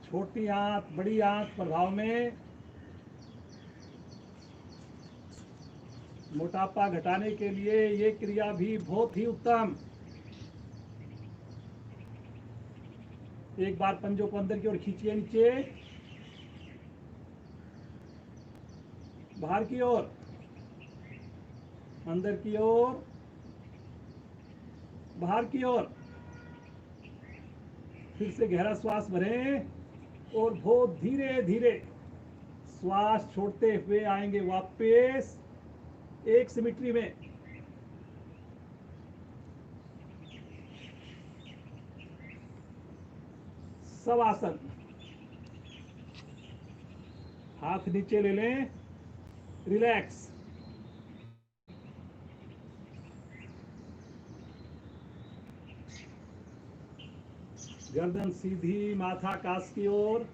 छोटी आंत बड़ी आंत प्रभाव में मोटापा घटाने के लिए ये क्रिया भी बहुत ही उत्तम। एक बार पंजों को अंदर की ओर खींचिए, नीचे बाहर की ओर। अंदर की ओर, बाहर की ओर। फिर से गहरा श्वास भरें और बहुत धीरे धीरे श्वास छोड़ते हुए आएंगे वापस एक सिमेट्री में। शवासन। हाथ नीचे ले लें, रिलैक्स। गर्दन सीधी, माथा आकाश की ओर।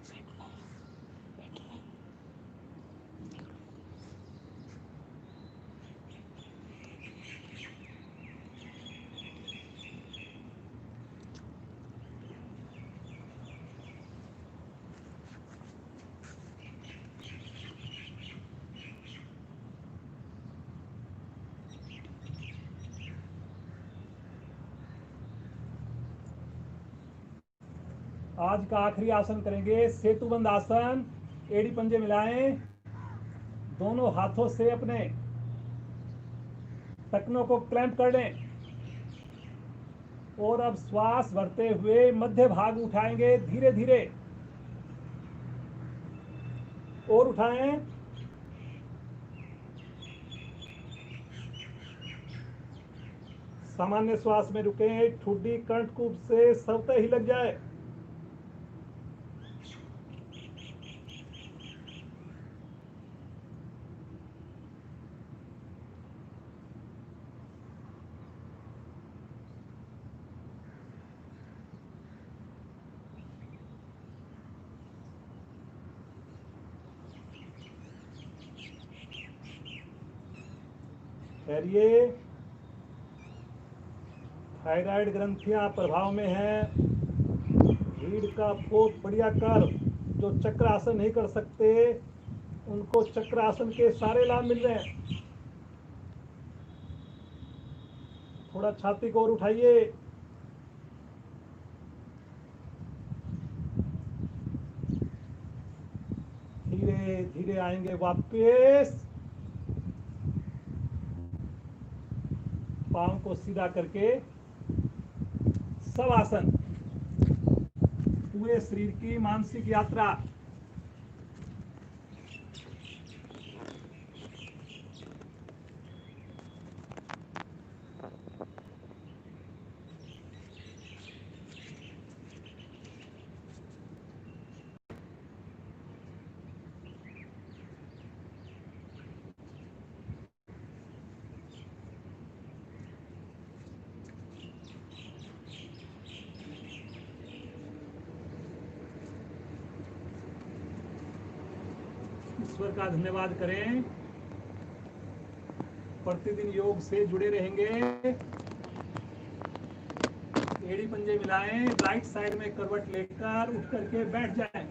आज का आखिरी आसन करेंगे सेतुबंद आसन। एड़ी पंजे मिलाएं, दोनों हाथों से अपने टखनों को क्लैंप कर लें और अब श्वास भरते हुए मध्य भाग उठाएंगे धीरे धीरे। और उठाएं। सामान्य श्वास में रुकें, ठुड्डी कंठकूप से स्वतः ही लग जाए। ठहरिए। थायराइड ग्रंथियां प्रभाव में हैं। रीढ़ का बहुत बढ़िया कर, जो चक्रासन नहीं कर सकते उनको चक्रासन के सारे लाभ मिल रहे हैं। थोड़ा छाती को और उठाइए। धीरे धीरे आएंगे वापस। पांव को सीधा करके शवासन। पूरे शरीर की मानसिक यात्रा। ईश्वर का धन्यवाद करें। प्रतिदिन योग से जुड़े रहेंगे। एड़ी पंजे मिलाएं, राइट साइड में करवट लेकर उठ करके बैठ जाएं।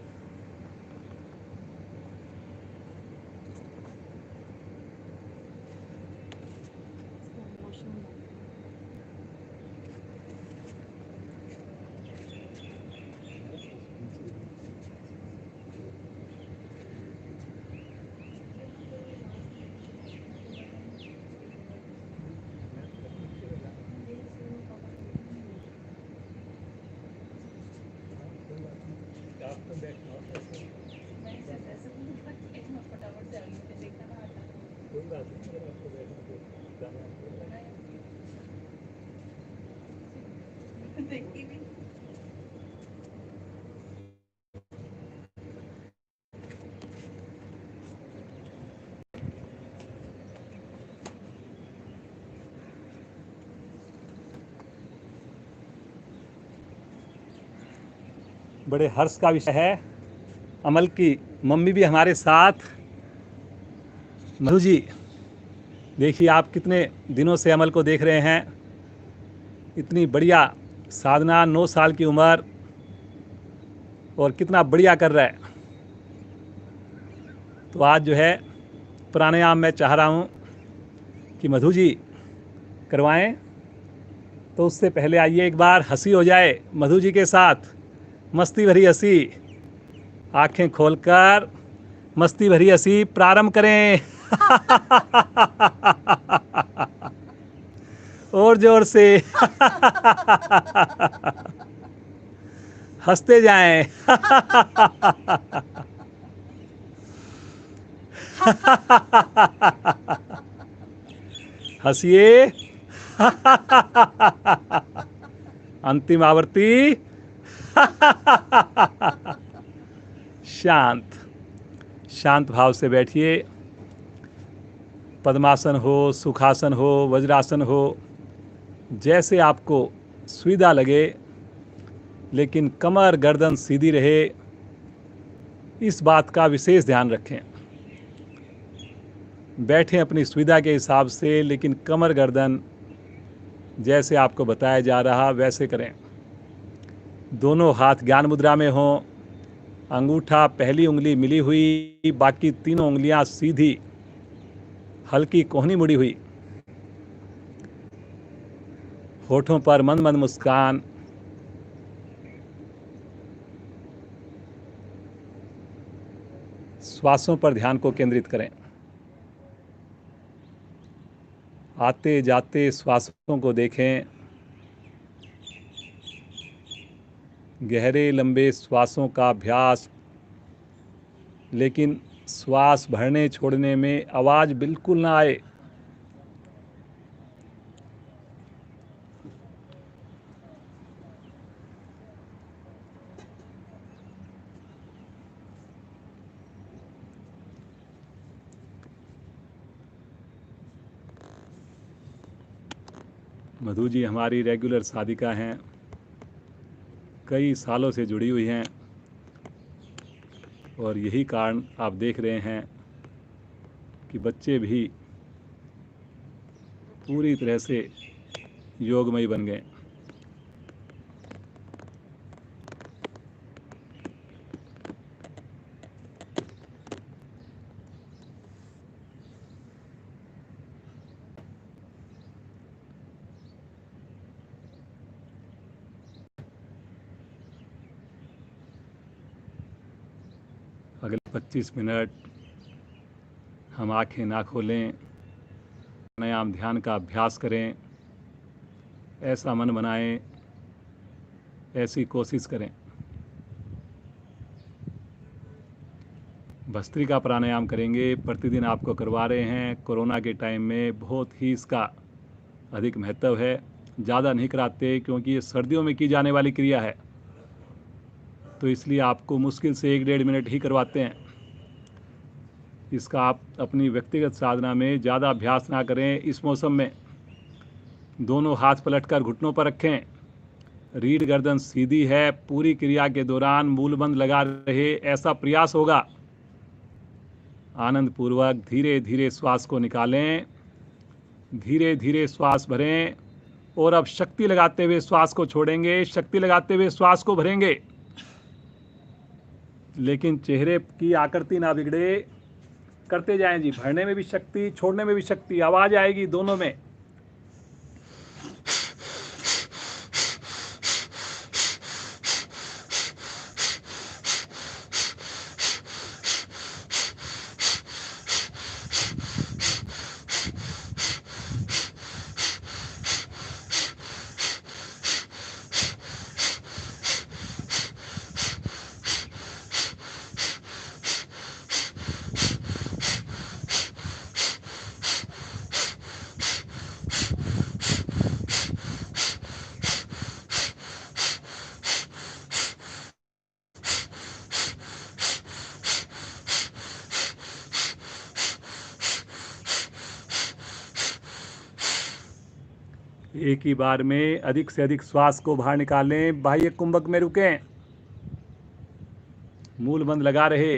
बड़े हर्ष का विषय है। अमल की मम्मी भी हमारे साथ। मधु जी, देखिए आप कितने दिनों से अमल को देख रहे हैं। इतनी बढ़िया साधना, 9 साल की उम्र, और कितना बढ़िया कर रहा है। तो आज जो है प्राणायाम मैं चाह रहा हूँ कि मधु जी करवाएं। तो उससे पहले आइए एक बार हंसी हो जाए मधु जी के साथ। मस्ती भरी हंसी। आंखें खोलकर मस्ती भरी हंसी प्रारंभ करें। और जोर से हंसते जाएं। हंसिए। अंतिम आवृत्ति। शांत। शांत भाव से बैठिए। पद्मासन हो, सुखासन हो, वज्रासन हो, जैसे आपको सुविधा लगे, लेकिन कमर गर्दन सीधी रहे, इस बात का विशेष ध्यान रखें। बैठें अपनी सुविधा के हिसाब से, लेकिन कमर गर्दन जैसे आपको बताया जा रहा वैसे करें। दोनों हाथ ज्ञान मुद्रा में हों। अंगूठा पहली उंगली मिली हुई, बाकी तीनों उंगलियां सीधी, हल्की कोहनी मुड़ी हुई। होठों पर मंद मंद मुस्कान। श्वासों पर ध्यान को केंद्रित करें। आते जाते श्वासों को देखें। गहरे लंबे श्वासों का अभ्यास, लेकिन श्वास भरने छोड़ने में आवाज बिल्कुल ना आए। मधु जी हमारी रेगुलर साधिका हैं, कई सालों से जुड़ी हुई हैं, और यही कारण आप देख रहे हैं कि बच्चे भी पूरी तरह से योगमयी बन गए। अगले 25 मिनट हम आंखें ना खोलें, प्राणायाम ध्यान का अभ्यास करें। ऐसा मन बनाएं, ऐसी कोशिश करें। भस्त्रिका प्राणायाम करेंगे, प्रतिदिन आपको करवा रहे हैं। कोरोना के टाइम में बहुत ही इसका अधिक महत्व है। ज़्यादा नहीं कराते क्योंकि ये सर्दियों में की जाने वाली क्रिया है, तो इसलिए आपको मुश्किल से 1-1.5 मिनट ही करवाते हैं। इसका आप अपनी व्यक्तिगत साधना में ज़्यादा अभ्यास ना करें। इस मौसम में दोनों हाथ पलटकर घुटनों पर रखें। रीढ़ गर्दन सीधी है। पूरी क्रिया के दौरान मूलबंध लगा रहे, ऐसा प्रयास होगा। आनंद पूर्वक धीरे धीरे श्वास को निकालें, धीरे धीरे श्वास भरें, और अब शक्ति लगाते हुए श्वास को छोड़ेंगे, शक्ति लगाते हुए श्वास को भरेंगे। लेकिन चेहरे की आकृति ना बिगड़े, करते जाएं जी। भरने में भी शक्ति, छोड़ने में भी शक्ति, आवाज आएगी दोनों में। एक ही बार में अधिक से अधिक श्वास को बाहर निकालें। बाह्य कुंभक में रुकें, मूल बंद लगा रहे।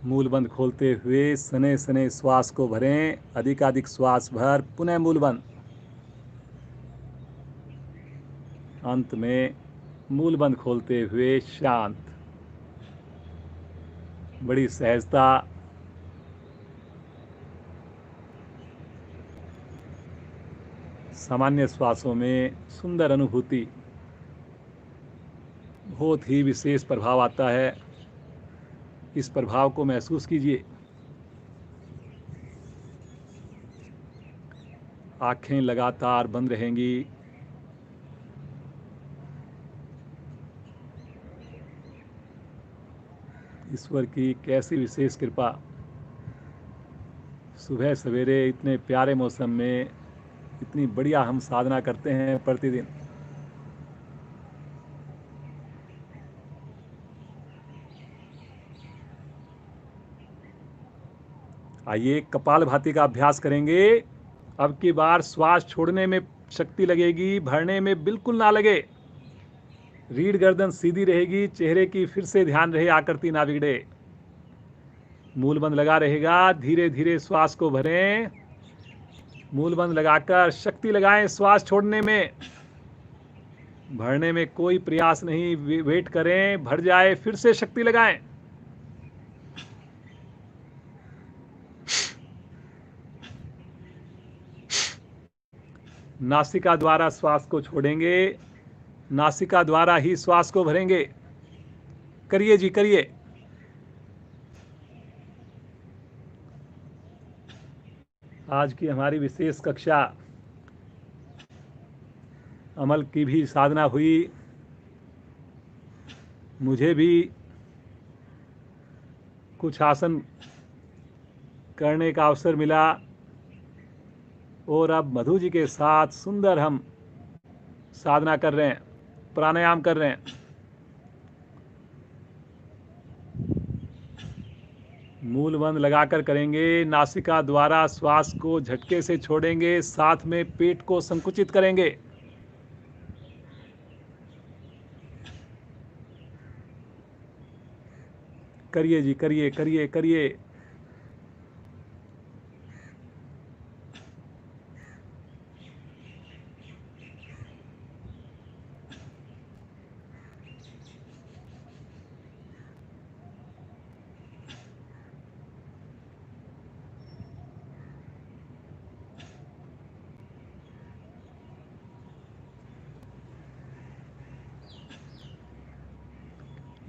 मूल बंद खोलते हुए सने सने श्वास को भरें। अधिकाधिक श्वास भर, पुनः मूल बंद। अंत में मूल बंद खोलते हुए शांत। बड़ी सहजता, सामान्य श्वासों में सुंदर अनुभूति, बहुत ही विशेष प्रभाव आता है। इस प्रभाव को महसूस कीजिए। आंखें लगातार बंद रहेंगी। ईश्वर की कैसी विशेष कृपा, सुबह सवेरे इतने प्यारे मौसम में इतनी बढ़िया हम साधना करते हैं प्रतिदिन। आइए कपालभाति का अभ्यास करेंगे। अब की बार श्वास छोड़ने में शक्ति लगेगी, भरने में बिल्कुल ना लगे। रीढ़ गर्दन सीधी रहेगी, चेहरे की फिर से ध्यान रहे, आकृति ना बिगड़े। मूलबंद लगा रहेगा, धीरे धीरे श्वास को भरें। मूलबंद लगाकर शक्ति लगाएं श्वास छोड़ने में। भरने में कोई प्रयास नहीं, वेट करें, भर जाए, फिर से शक्ति लगाएं। नासिका द्वारा श्वास को छोड़ेंगे, नासिका द्वारा ही श्वास को भरेंगे। करिए जी, करिए। आज की हमारी विशेष कक्षा अमल की भी साधना हुई। मुझे भी कुछ आसन करने का अवसर मिला और अब मधु जी के साथ सुंदर हम साधना कर रहे हैं, प्राणायाम कर रहे हैं। मूल बंद लगाकर करेंगे, नासिका द्वारा श्वास को झटके से छोड़ेंगे, साथ में पेट को संकुचित करेंगे। करिए जी, करिए करिए करिए।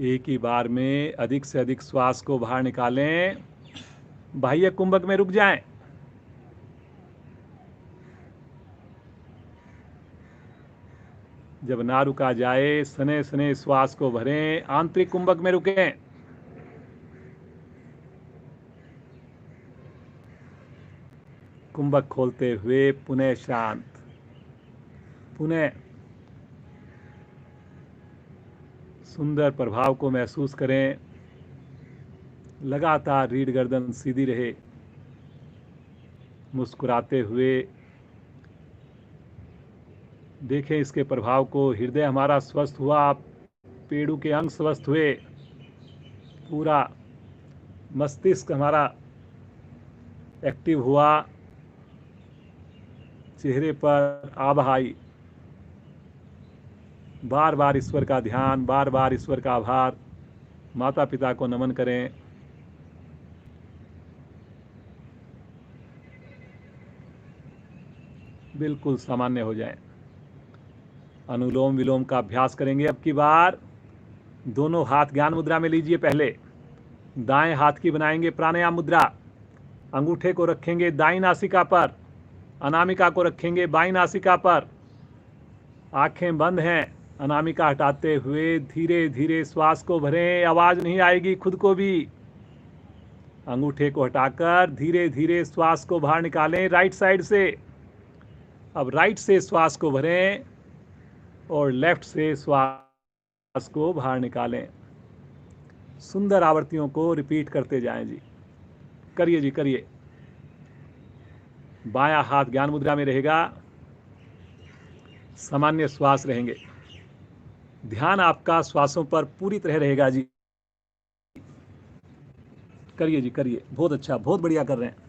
एक ही बार में अधिक से अधिक श्वास को बाहर निकालें। बाह्य कुंभक में रुक जाएं। जब ना रुका जाए, सने सने श्वास को भरें, आंतरिक कुंभक में रुकें। कुंभक खोलते हुए पुनः शांत, पुनः सुंदर प्रभाव को महसूस करें। लगातार रीढ़ गर्दन सीधी रहे, मुस्कुराते हुए देखें इसके प्रभाव को। हृदय हमारा स्वस्थ हुआ, पेड़ों के अंग स्वस्थ हुए, पूरा मस्तिष्क हमारा एक्टिव हुआ, चेहरे पर आभा आई। बार बार ईश्वर का ध्यान, बार बार ईश्वर का आभार। माता पिता को नमन करें। बिल्कुल सामान्य हो जाएं। अनुलोम विलोम का अभ्यास करेंगे। अब की बार दोनों हाथ ज्ञान मुद्रा में लीजिए। पहले दाएं हाथ की बनाएंगे प्राणायाम मुद्रा। अंगूठे को रखेंगे दाईं नासिका पर, अनामिका को रखेंगे बाईं नासिका पर। आंखें बंद हैं। अनामिका हटाते हुए धीरे धीरे श्वास को भरें। आवाज नहीं आएगी, खुद को भी। अंगूठे को हटाकर धीरे धीरे श्वास को बाहर निकालें राइट साइड से। अब राइट से श्वास को भरें और लेफ्ट से श्वास को बाहर निकालें। सुंदर आवृत्तियों को रिपीट करते जाएं जी। करिए जी, करिए। बायां हाथ ज्ञान मुद्रा में रहेगा, सामान्य श्वास रहेंगे। ध्यान आपका श्वासों पर पूरी तरह रहेगा जी। करिए जी, करिए। बहुत अच्छा, बहुत बढ़िया कर रहे हैं।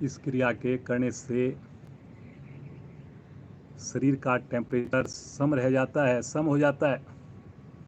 इस क्रिया के करने से शरीर का टेम्परेचर सम रह जाता है, सम हो जाता है।